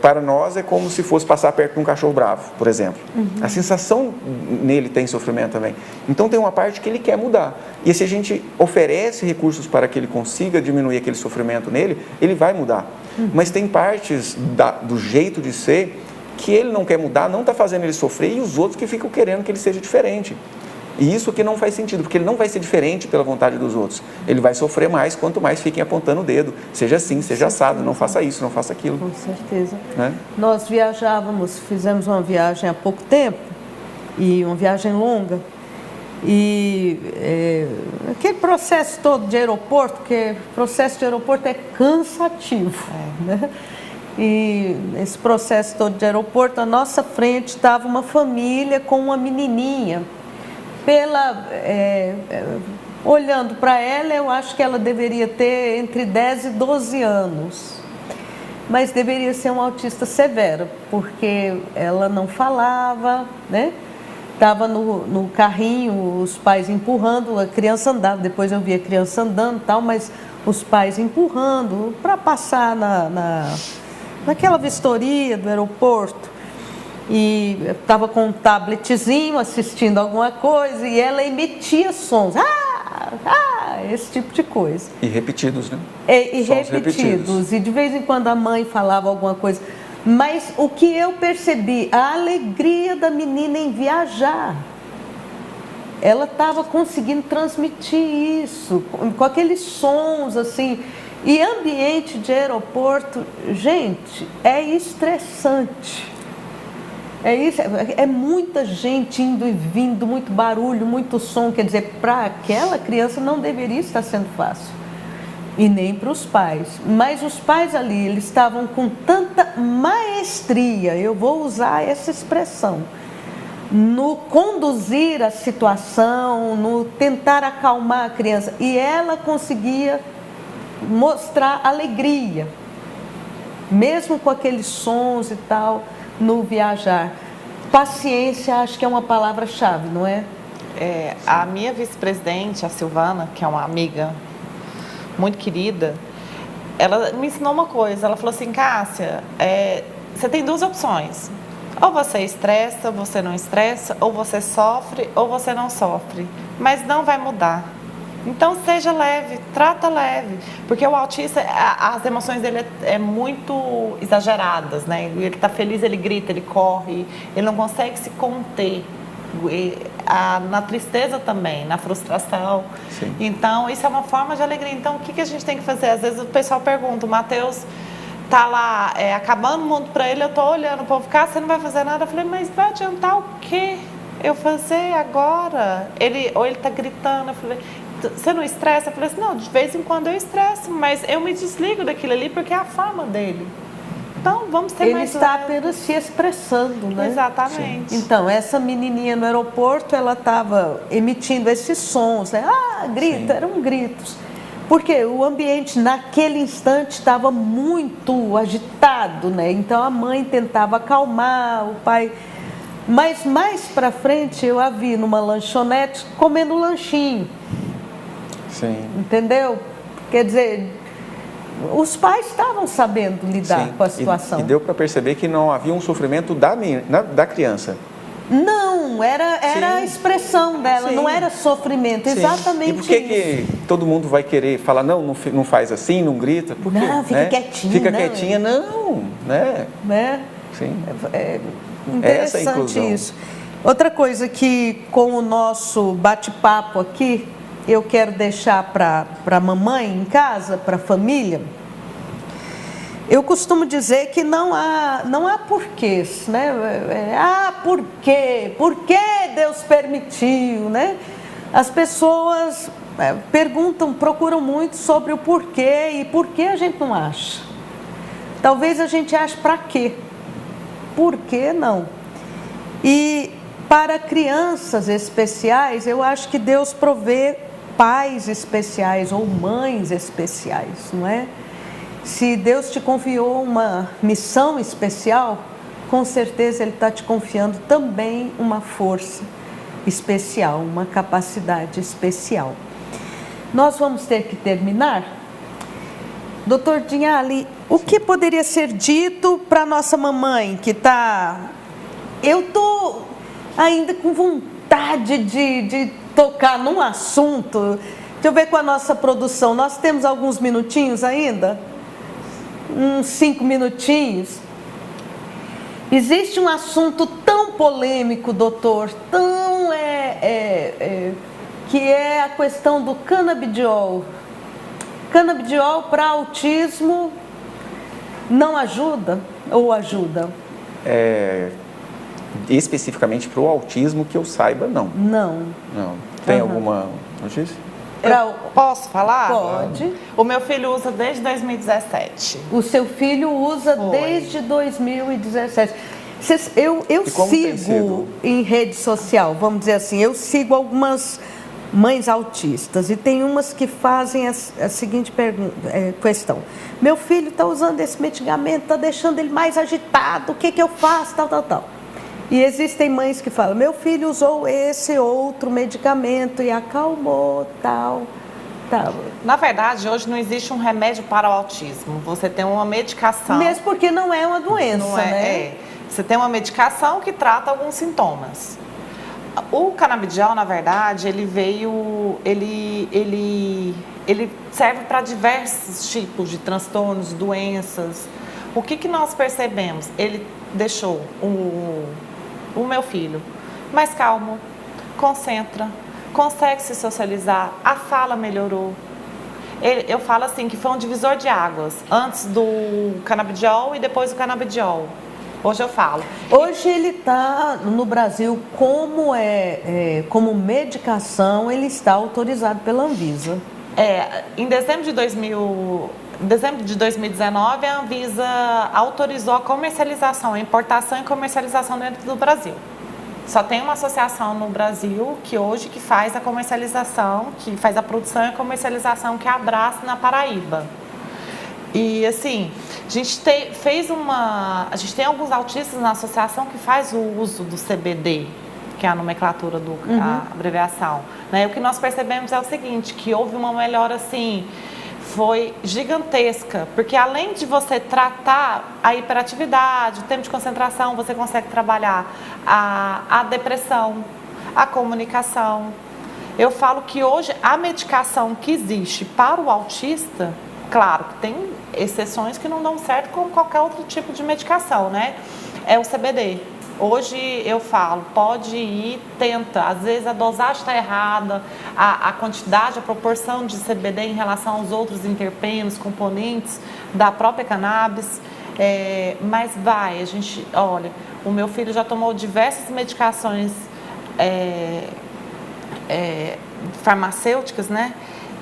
Para nós é como se fosse passar perto de um cachorro bravo, por exemplo. A sensação nele tem sofrimento também. Então tem uma parte que ele quer mudar. E se a gente oferece recursos para que ele consiga diminuir aquele sofrimento nele, ele vai mudar. Mas tem partes do jeito de ser que ele não quer mudar, não está fazendo ele sofrer, e os outros que ficam querendo que ele seja diferente. E isso que não faz sentido, porque ele não vai ser diferente pela vontade dos outros. Ele vai sofrer mais quanto mais fiquem apontando o dedo. Seja assim, seja assado, não faça isso, não faça aquilo. Com certeza. Né? Nós fizemos uma viagem há pouco tempo, e uma viagem longa, e aquele processo todo de aeroporto, porque o processo de aeroporto é cansativo, né? E esse processo todo de aeroporto, à nossa frente estava uma família com uma menininha. Olhando para ela, eu acho que ela deveria ter entre 10 e 12 anos. Mas deveria ser um autista severo, porque ela não falava, né? Estava no carrinho, os pais empurrando, a criança andava, depois eu vi a criança andando e tal, mas os pais empurrando para passar naquela vistoria do aeroporto. E estava com um tabletzinho assistindo alguma coisa e ela emitia sons, esse tipo de coisa. E repetidos, né? E repetidos. E de vez em quando a mãe falava alguma coisa. Mas o que eu percebi, a alegria da menina em viajar. Ela estava conseguindo transmitir isso, com aqueles sons assim. E ambiente de aeroporto, gente, é estressante. É muita gente indo e vindo, muito barulho, muito som. Quer dizer, para aquela criança não deveria estar sendo fácil. E nem para os pais. Mas os pais ali, eles estavam com tanta maestria, eu vou usar essa expressão, no conduzir a situação, no tentar acalmar a criança. E ela conseguia mostrar alegria, mesmo com aqueles sons e tal, no viajar. Paciência, acho que é uma palavra-chave, não é? A minha vice-presidente, a Silvana, que é uma amiga muito querida, ela me ensinou uma coisa. Ela falou assim: Cássia, você tem duas opções. Ou você estressa, você não estressa, ou você sofre, ou você não sofre. Mas não vai mudar. Então, seja leve, trata leve, porque o autista, as emoções dele é muito exageradas, né? Ele está feliz, ele grita, ele corre, ele não consegue se conter. Na tristeza também, na frustração. Sim. Então, isso é uma forma de alegria. Então, o que a gente tem que fazer? Às vezes o pessoal pergunta, o Matheus tá lá acabando o mundo para ele, eu tô olhando, o povo ficar, você não vai fazer nada. Eu falei, mas vai adiantar o quê? Eu fazer agora? Ou ele tá gritando, eu falei... Você não estressa? Eu falei assim, não, de vez em quando eu estresso, mas eu me desligo daquilo ali porque é a forma dele. Então, vamos ter mais leve. Ele está apenas se expressando, né? Exatamente. Sim. Então, essa menininha no aeroporto, ela estava emitindo esses sons, né? Grita, Sim. Eram gritos. Porque o ambiente, naquele instante, estava muito agitado, né? Então, a mãe tentava acalmar, o pai... Mas, mais para frente, eu a vi numa lanchonete comendo um lanchinho. Sim. Entendeu? Quer dizer, os pais estavam sabendo lidar com a situação. E deu para perceber que não havia um sofrimento da criança. Não, era a expressão dela, não era sofrimento, exatamente. E por que todo mundo vai querer falar, não faz assim, não grita? Por quê? Não, fica quietinha. Fica quietinha, não, né? Sim. Interessante isso. Outra coisa que com o nosso bate-papo aqui, eu quero deixar para a mamãe em casa, para a família. Eu costumo dizer que não há porquês, né? Por quê? Por que Deus permitiu, né? As pessoas procuram muito sobre o porquê e por que a gente não acha. Talvez a gente ache para quê? Por que não? E para crianças especiais, eu acho que Deus provê pais especiais ou mães especiais, não é? Se Deus te confiou uma missão especial, com certeza Ele está te confiando também uma força especial, uma capacidade especial. Nós vamos ter que terminar. Doutor Dinhali, o que poderia ser dito para nossa mamãe que está... Eu estou ainda com vontade de tocar num assunto. Deixa eu ver com a nossa produção. Nós temos alguns minutinhos ainda? Uns 5 minutinhos. Existe um assunto tão polêmico, doutor, que é a questão do canabidiol. Canabidiol para autismo não ajuda ou ajuda? Especificamente para o autismo, que eu saiba, não. Não. Tem alguma notícia? Posso falar? Pode. O meu filho usa desde 2017. O seu filho usa desde 2017. Eu sigo em rede social, vamos dizer assim, eu sigo algumas mães autistas e tem umas que fazem a seguinte questão. Meu filho está usando esse medicamento, está deixando ele mais agitado, o que eu faço, tal. E existem mães que falam, meu filho usou esse outro medicamento e acalmou, tal. Na verdade, hoje não existe um remédio para o autismo. Você tem uma medicação. Mesmo porque não é uma doença, né? Você tem uma medicação que trata alguns sintomas. O canabidiol, na verdade, ele serve para diversos tipos de transtornos, doenças. O que nós percebemos? Ele deixou o meu filho mais calmo, concentra, consegue se socializar, a fala melhorou. Eu falo assim que foi um divisor de águas, antes do canabidiol e depois do canabidiol. Hoje eu falo. Hoje ele está no Brasil como medicação, ele está autorizado pela Anvisa. Em dezembro de 2019, a Anvisa autorizou a comercialização, a importação e comercialização dentro do Brasil. Só tem uma associação no Brasil que hoje faz a comercialização, que faz a produção e a comercialização, que é a Abrace, na Paraíba. E assim, a gente tem alguns autistas na associação que faz o uso do CBD, que é a nomenclatura a abreviação. Né? O que nós percebemos é o seguinte, que houve uma melhora assim, foi gigantesca, porque além de você tratar a hiperatividade, o tempo de concentração, você consegue trabalhar a depressão, a comunicação. Eu falo que hoje a medicação que existe para o autista, claro que tem exceções que não dão certo como qualquer outro tipo de medicação, né? É o CBD. Hoje eu falo, pode ir, tenta. Às vezes a dosagem está errada, a quantidade, a proporção de CBD em relação aos outros interpenos, componentes da própria cannabis. Mas olha, o meu filho já tomou diversas medicações farmacêuticas, né?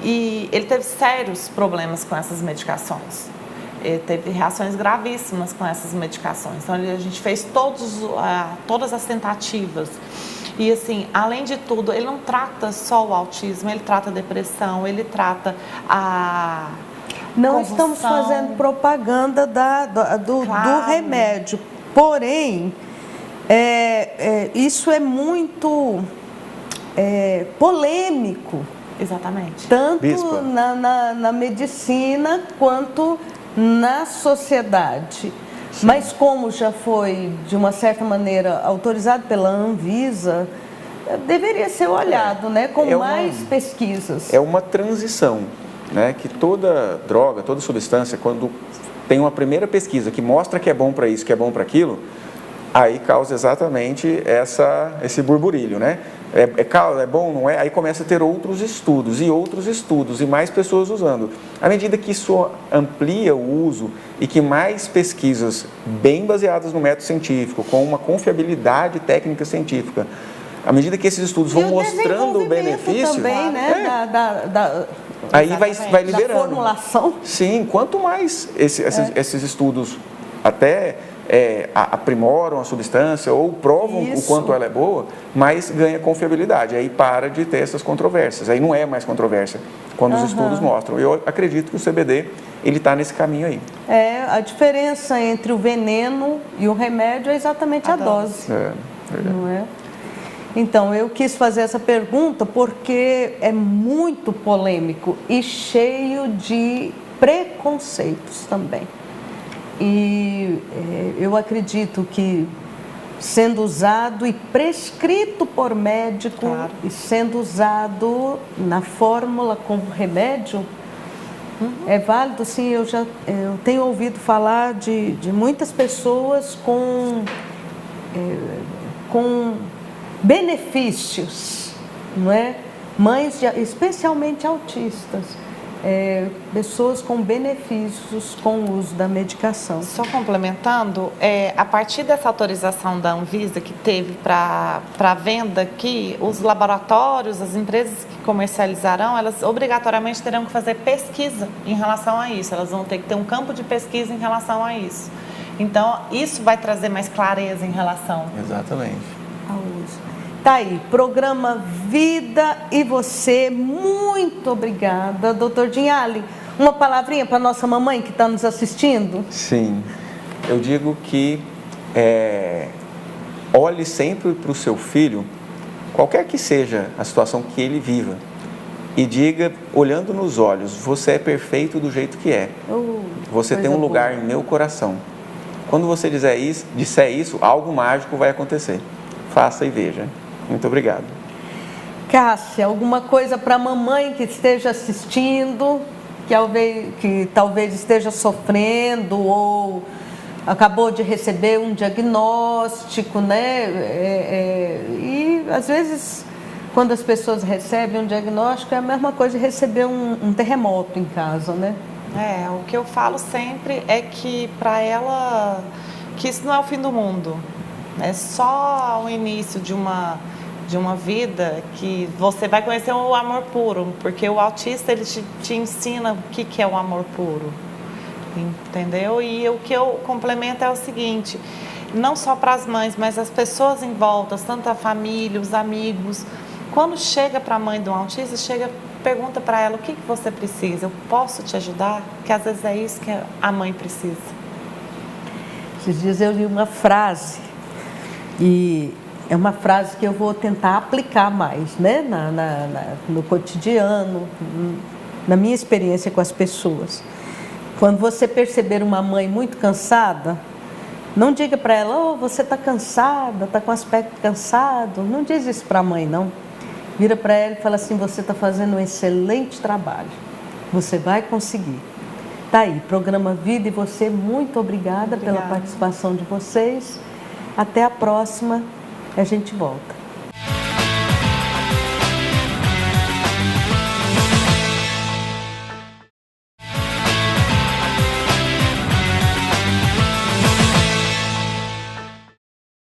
E ele teve sérios problemas com essas medicações. Ele teve reações gravíssimas com essas medicações. Então, a gente fez todas as tentativas. E, assim, além de tudo, ele não trata só o autismo, ele trata a depressão, ele trata a Não convulsão. estamos fazendo propaganda do remédio. Porém, isso é muito polêmico. Exatamente. Tanto na medicina quanto na sociedade. Sim. Mas como já foi, de uma certa maneira, autorizado pela Anvisa, deveria ser olhado, né, com mais pesquisas. É uma transição, né, que toda droga, toda substância, quando tem uma primeira pesquisa que mostra que é bom para isso, que é bom para aquilo, aí causa exatamente esse burburilho, né? É bom, não é? Aí começa a ter outros estudos e mais pessoas usando. À medida que isso amplia o uso e que mais pesquisas bem baseadas no método científico, com uma confiabilidade técnica científica, à medida que esses estudos vão mostrando o benefício, também, né? Aí vai liberando. Da formulação. Sim, quanto mais esses estudos até aprimoram a substância ou provam o quanto ela é boa, mais ganha confiabilidade. Aí para de ter essas controvérsias. Aí não é mais controvérsia quando os estudos mostram. Eu acredito que o CBD ele está nesse caminho aí. A diferença entre o veneno e o remédio é exatamente a dose. Verdade. Não é? Então, eu quis fazer essa pergunta porque é muito polêmico e cheio de preconceitos também. E eu acredito que sendo usado e prescrito por médico e sendo usado na fórmula como remédio, é válido, sim. Eu tenho ouvido falar de muitas pessoas com benefícios, não é? Mães, especialmente autistas, pessoas com benefícios com o uso da medicação. Só complementando, a partir dessa autorização da Anvisa que teve para venda aqui, os laboratórios, as empresas que comercializarão, elas obrigatoriamente terão que fazer pesquisa em relação a isso. Elas vão ter que ter um campo de pesquisa em relação a isso. Então, isso vai trazer mais clareza em relação. Exatamente. Ao uso. Tá aí, programa Vida e Você. Muito obrigada, doutor Dinhali. Uma palavrinha para nossa mamãe que está nos assistindo? Sim, eu digo que olhe sempre para o seu filho, qualquer que seja a situação que ele viva, e diga, olhando nos olhos, você é perfeito do jeito que é. Você tem um lugar em meu coração. Quando você disser isso, algo mágico vai acontecer. Faça e veja. Muito obrigado. Cássia, alguma coisa para a mamãe que esteja assistindo, que talvez esteja sofrendo ou acabou de receber um diagnóstico, né? E às vezes, quando as pessoas recebem um diagnóstico, é a mesma coisa de receber um terremoto em casa, né? O que eu falo sempre é que para ela, que isso não é o fim do mundo. É só o início de uma vida que você vai conhecer o amor puro, porque o autista ele te ensina o que é o amor puro, entendeu? E o que eu complemento é o seguinte, não só para as mães, mas as pessoas em volta, tanto a família, os amigos, quando chega para a mãe de um autista, pergunta para ela o que você precisa, eu posso te ajudar? Que às vezes é isso que a mãe precisa. Esses dias eu li uma frase, e é uma frase que eu vou tentar aplicar mais, né? No cotidiano, na minha experiência com as pessoas. Quando você perceber uma mãe muito cansada, não diga para ela, você está cansada, está com aspecto cansado. Não diz isso para a mãe, não. Vira para ela e fala assim, você está fazendo um excelente trabalho. Você vai conseguir. Tá aí, programa Vida e Você, muito obrigada pela participação de vocês. Até a próxima, a gente volta.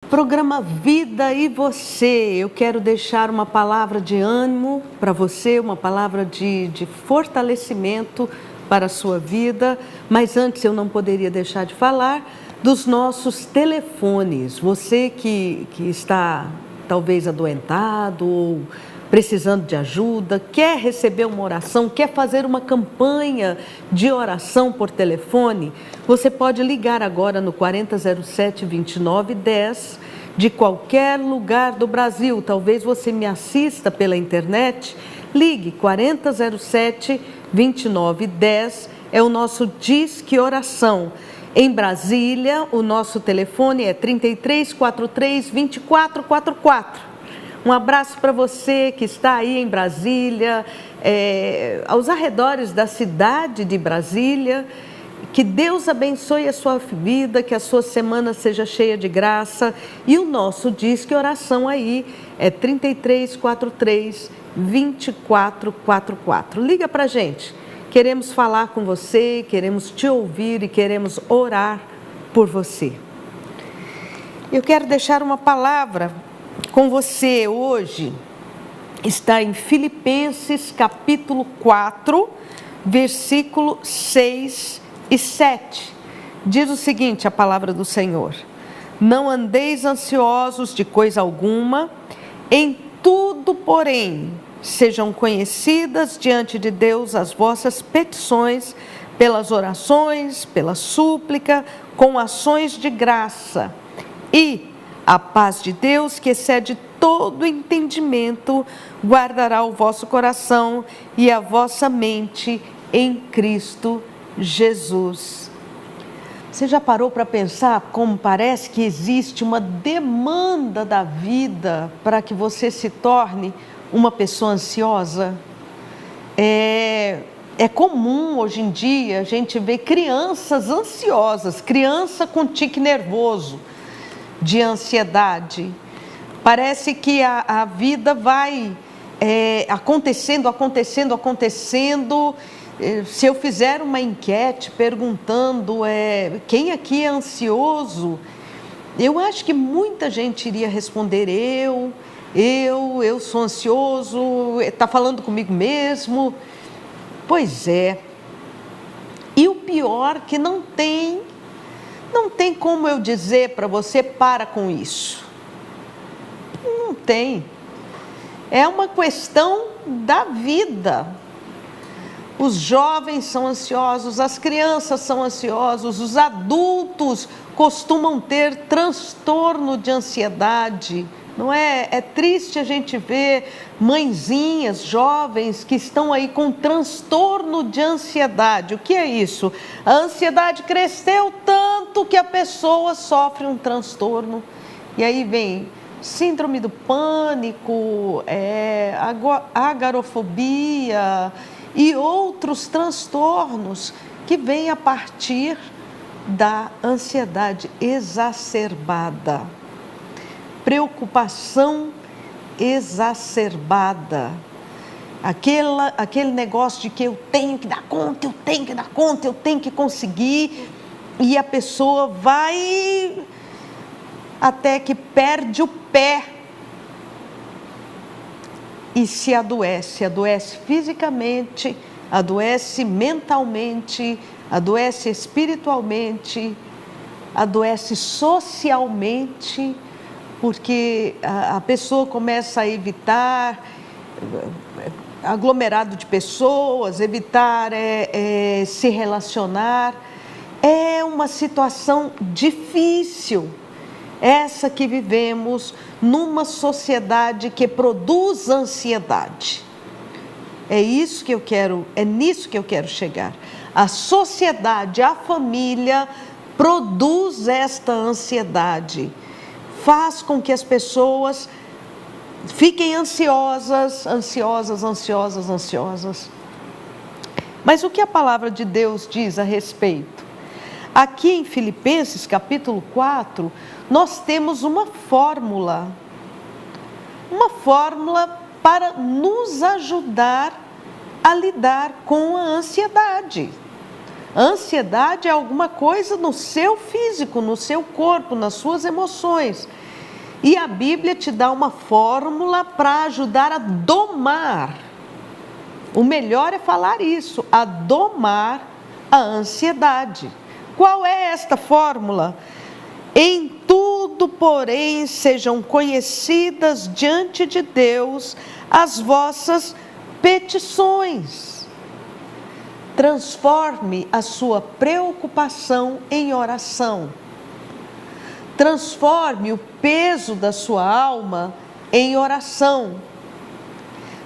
Programa Vida e Você, eu quero deixar uma palavra de ânimo para você, uma palavra de fortalecimento para a sua vida, mas antes eu não poderia deixar de falar dos nossos telefones. Você que está talvez adoentado ou precisando de ajuda, quer receber uma oração, quer fazer uma campanha de oração por telefone, você pode ligar agora no 4007-2910 de qualquer lugar do Brasil. Talvez você me assista pela internet, ligue 4007-2910, é o nosso Disque Oração. Em Brasília, o nosso telefone é 3343-2444. Um abraço para você que está aí em Brasília, aos arredores da cidade de Brasília. Que Deus abençoe a sua vida, que a sua semana seja cheia de graça. E o nosso Disque Oração aí é 3343-2444. Liga para a gente. Queremos falar com você, queremos te ouvir e queremos orar por você. Eu quero deixar uma palavra com você hoje. Está em Filipenses capítulo 4, versículo 6 e 7. Diz o seguinte, a palavra do Senhor: não andeis ansiosos de coisa alguma, em tudo, porém, sejam conhecidas diante de Deus as vossas petições, pelas orações, pela súplica, com ações de graça. E a paz de Deus, que excede todo entendimento, guardará o vosso coração e a vossa mente em Cristo Jesus. Você já parou para pensar como parece que existe uma demanda da vida para que você se torne uma pessoa ansiosa? É comum hoje em dia a gente ver crianças ansiosas, criança com tique nervoso, de ansiedade. Parece que a vida vai acontecendo. Se eu fizer uma enquete perguntando quem aqui é ansioso, eu acho que muita gente iria responder eu sou ansioso, está falando comigo mesmo. Pois é. E o pior que não tem como eu dizer para você, para com isso. Não tem. É uma questão da vida. Os jovens são ansiosos, as crianças são ansiosos, os adultos costumam ter transtorno de ansiedade. Não é? É triste a gente ver mãezinhas jovens que estão aí com transtorno de ansiedade. O que é isso? A ansiedade cresceu tanto que a pessoa sofre um transtorno. E aí vem síndrome do pânico, agorafobia e outros transtornos que vêm a partir da ansiedade exacerbada. Preocupação exacerbada, aquele negócio de que eu tenho que dar conta, eu tenho que conseguir, e a pessoa vai até que perde o pé e se adoece fisicamente, adoece mentalmente, adoece espiritualmente, adoece socialmente, porque a pessoa começa a evitar aglomerado de pessoas, evitar se relacionar. É uma situação difícil, essa que vivemos numa sociedade que produz ansiedade. É nisso que eu quero chegar. A sociedade, a família produz esta ansiedade. Faz com que as pessoas fiquem ansiosas. Mas o que a palavra de Deus diz a respeito? Aqui em Filipenses, capítulo 4, nós temos uma fórmula para nos ajudar a lidar com a ansiedade. A ansiedade é alguma coisa no seu físico, no seu corpo, nas suas emoções. E a Bíblia te dá uma fórmula para ajudar a domar. O melhor é falar isso, a domar a ansiedade. Qual é esta fórmula? Em tudo, porém, sejam conhecidas diante de Deus as vossas petições. Transforme a sua preocupação em oração. Transforme o peso da sua alma em oração.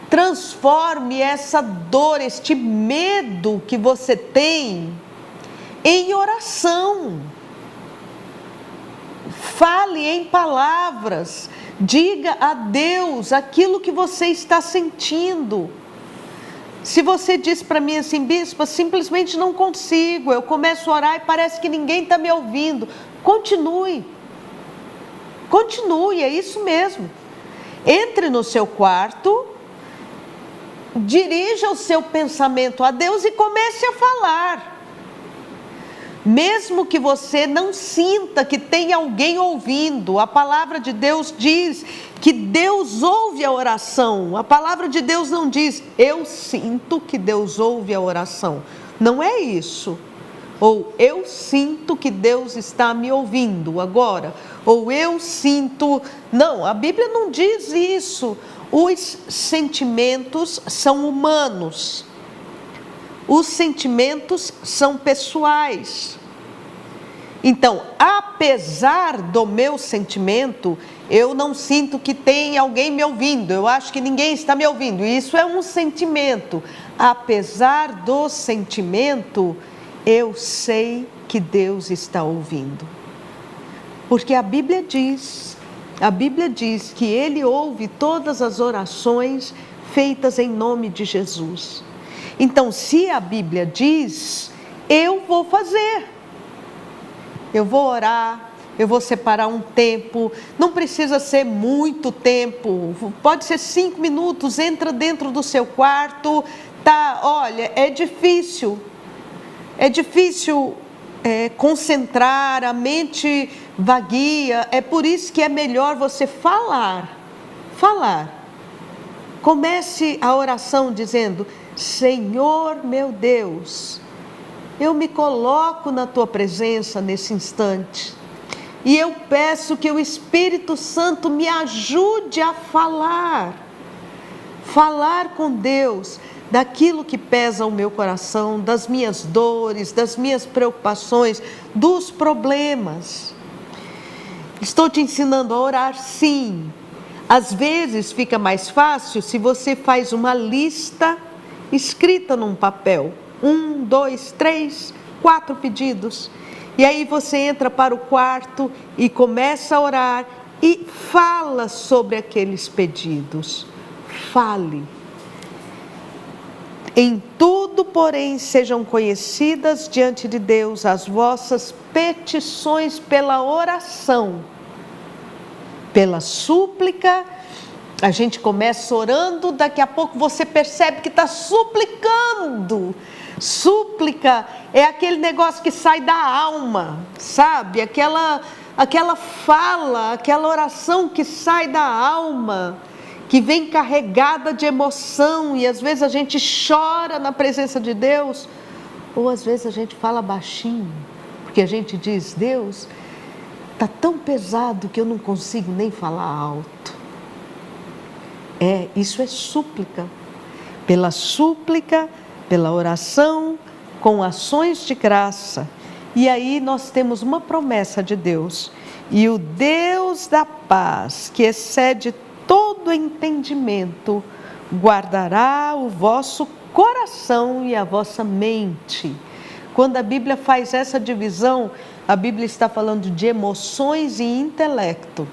Transforme essa dor, este medo que você tem em oração. Fale em palavras. Diga a Deus aquilo que você está sentindo. Se você diz para mim assim, bispa, simplesmente não consigo, eu começo a orar e parece que ninguém está me ouvindo. Continue, é isso mesmo. Entre no seu quarto, dirija o seu pensamento a Deus e comece a falar. Mesmo que você não sinta que tem alguém ouvindo, a palavra de Deus diz que Deus ouve a oração. A palavra de Deus não diz, eu sinto que Deus ouve a oração. Não é isso. Ou eu sinto que Deus está me ouvindo agora. Ou eu sinto... Não, a Bíblia não diz isso. Os sentimentos são humanos. Os sentimentos são pessoais. Então, apesar do meu sentimento, eu não sinto que tem alguém me ouvindo. Eu acho que ninguém está me ouvindo. Isso é um sentimento. Apesar do sentimento, eu sei que Deus está ouvindo. Porque a Bíblia diz que Ele ouve todas as orações feitas em nome de Jesus. Então, se a Bíblia diz, eu vou fazer. Eu vou orar, eu vou separar um tempo, não precisa ser muito tempo, pode ser 5 minutos, entra dentro do seu quarto, tá? Olha, é difícil concentrar, a mente vagueia, é por isso que é melhor você falar. Comece a oração dizendo, Senhor meu Deus, eu me coloco na Tua presença nesse instante e eu peço que o Espírito Santo me ajude a falar com Deus daquilo que pesa o meu coração, das minhas dores, das minhas preocupações, dos problemas. Estou te ensinando a orar, sim. Às vezes fica mais fácil se você faz uma lista escrita num papel. 1, 2, 3, 4 pedidos. E aí você entra para o quarto e começa a orar e fala sobre aqueles pedidos. Fale. Em tudo, porém, sejam conhecidas diante de Deus as vossas petições pela oração, pela súplica. A gente começa orando, daqui a pouco você percebe que está suplicando. Súplica é aquele negócio que sai da alma, sabe? Aquela fala, aquela oração que sai da alma, que vem carregada de emoção, e às vezes a gente chora na presença de Deus, ou às vezes a gente fala baixinho, porque a gente diz, Deus, está tão pesado que eu não consigo nem falar alto. Isso é súplica. Pela súplica, pela oração, com ações de graça. E aí nós temos uma promessa de Deus. E o Deus da paz, que excede todo entendimento, guardará o vosso coração e a vossa mente. Quando a Bíblia faz essa divisão, a Bíblia está falando de emoções e intelecto,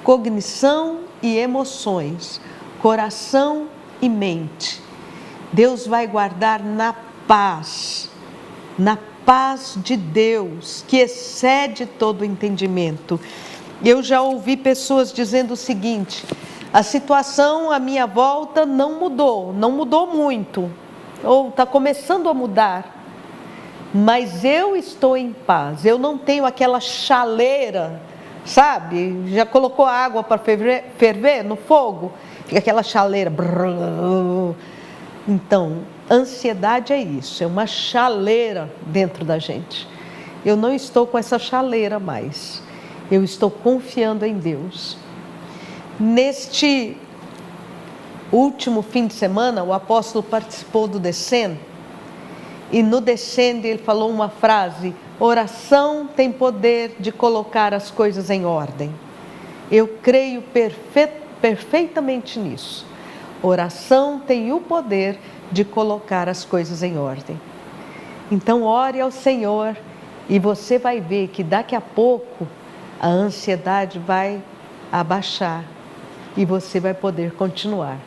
cognição e emoções, coração e mente. Deus vai guardar na paz de Deus, que excede todo entendimento. Eu já ouvi pessoas dizendo o seguinte, a situação à minha volta não mudou muito, ou está começando a mudar, mas eu estou em paz, eu não tenho aquela chaleira, sabe? Já colocou água para ferver no fogo? Fica aquela chaleira. Então, ansiedade é isso, é uma chaleira dentro da gente. Eu não estou com essa chaleira mais. Eu estou confiando em Deus. Neste último fim de semana, o apóstolo participou do Descende. E no Descende ele falou uma frase, oração tem poder de colocar as coisas em ordem. Eu creio perfeitamente nisso. Oração tem o poder de colocar as coisas em ordem. Então ore ao Senhor e você vai ver que daqui a pouco a ansiedade vai abaixar e você vai poder continuar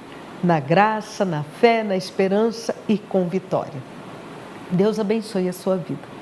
na graça, na fé, na esperança e com vitória. Deus abençoe a sua vida.